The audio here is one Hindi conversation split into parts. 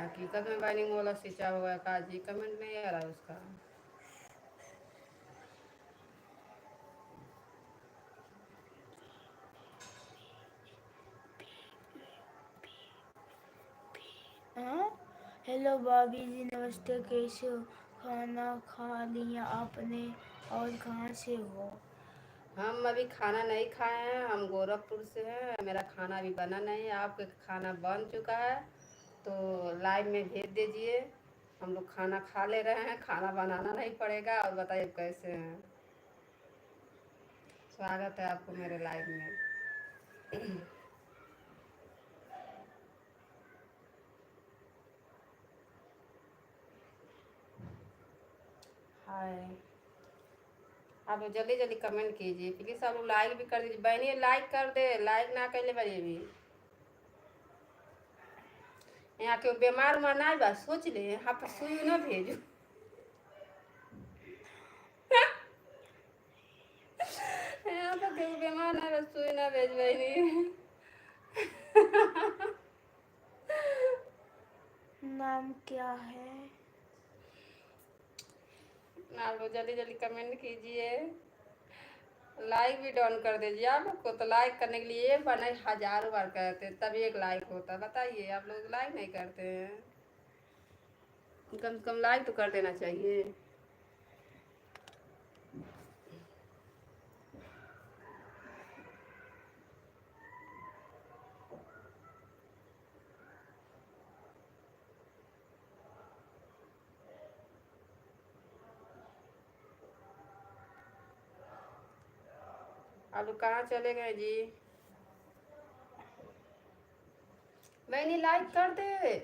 हकीकत में बाइनिंग वाला सिंचा हुआ है काजी, कमेंट नहीं आ रहा है उसका। हेलो भाभी जी, नमस्ते, कैसे हो? खाना खा लिया आपने और कहाँ से हो? हम अभी खाना नहीं खाए हैं, हम गोरखपुर से हैं, मेरा खाना अभी बना नहीं है। आपके खाना बन चुका है तो लाइव में भेज दीजिए, हम लोग खाना खा ले रहे हैं, खाना बनाना नहीं पड़ेगा। और बताइए कैसे हैं? स्वागत है आपको मेरे लाइव में। हाय, आप लोग जल्दी जल्दी कमेंट कीजिए प्लीज़। आप लोग लाइक भी कर दीजिए, बहनी लाइक कर दे, लाइक ना कर ले बड़ी भी। यहाँ के बीमार उमार ना बा, सोच ले यहाँ पर सुई ना भेजो। यहाँ पर केहू बीमार ना बा, सुई ना भेजबै नहीं। नाम क्या है? आप लोग जल्दी जल्दी कमेंट कीजिए, लाइक भी डाउन कर दीजिए। आप लोग को तो लाइक करने के लिए एक बार नहीं 1000 बार करते तभी एक लाइक होता। बताइए आप लोग लाइक नहीं करते हैं, कम से कम लाइक तो कर देना चाहिए। आप लोग कहाँ चले गए जी? मैंने लाइक कर दे,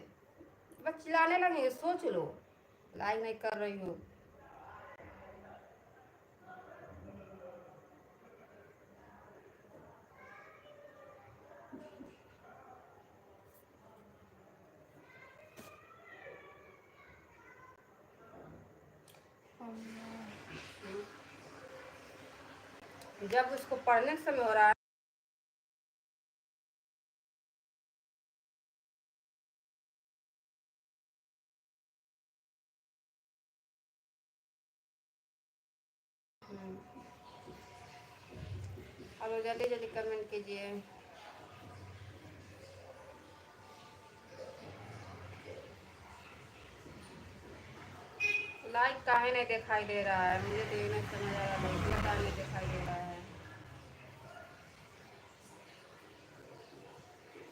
बस चिल्लाने लगेंगे, सोच लो लाइक नहीं कर रही हो। जब उसको पढ़ने का समय हो रहा है आप लोग जल्दी जल्दी कमेंट कीजिए। लाइक काहे नहीं दिखाई दे रहा है, मुझे तो ये नहीं समझ आ रहा है काहे नहीं दिखाई दे रहा है।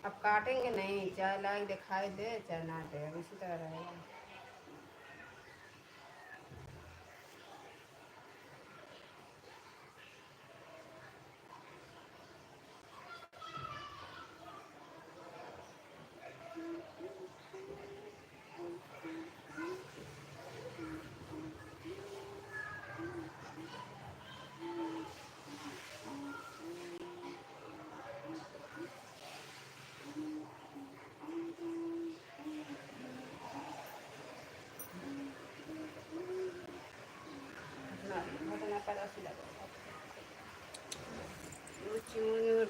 अब काटेंगे नहीं, चाहे लाइक दिखाई दे चाहे ना दे, अब इसी तरह रहेगा।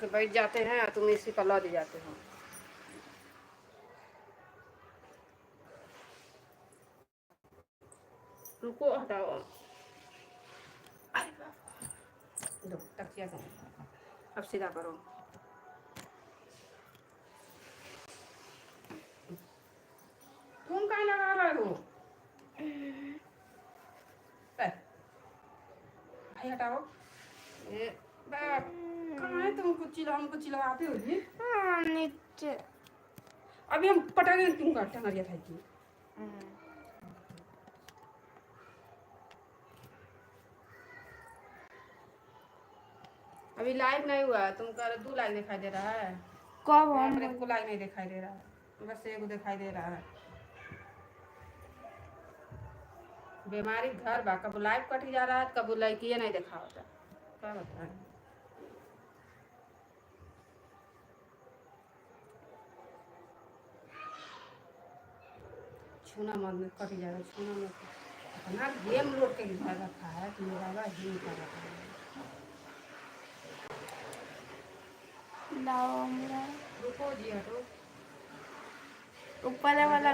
के बैठ जाते हैं तुम इसी पर लद जाते हो। रुको हटाओ, दो तकिया दो, अब सीधा करो। तुम कहाँ लगा रहे हो? भाई हटाओ। ए, कहाँ है तुमको हमको चिल्लाते हो जी? नीचे। अभी हम पटाखे तुमका टंगरिया था जी। अभी लाइव नहीं हुआ, तुमका 2 लाइव दिखाई दे रहा है। कब यहाँ हम पर 1 लाइव नहीं दिखाई दे रहा है, बस 1 दिखाई दे रहा है। बीमारी घर बा, कब लाइव कट जा रहा है, कब लड़की नहीं देखा होता, क्या बताएं। छूना मत, कट जा रहा, छूना मत। इतना गेम लोड के घर रखा है कि मेरा ही कर रखा है। लाओ हमरा। रुको जी हटो। ऊपर वाला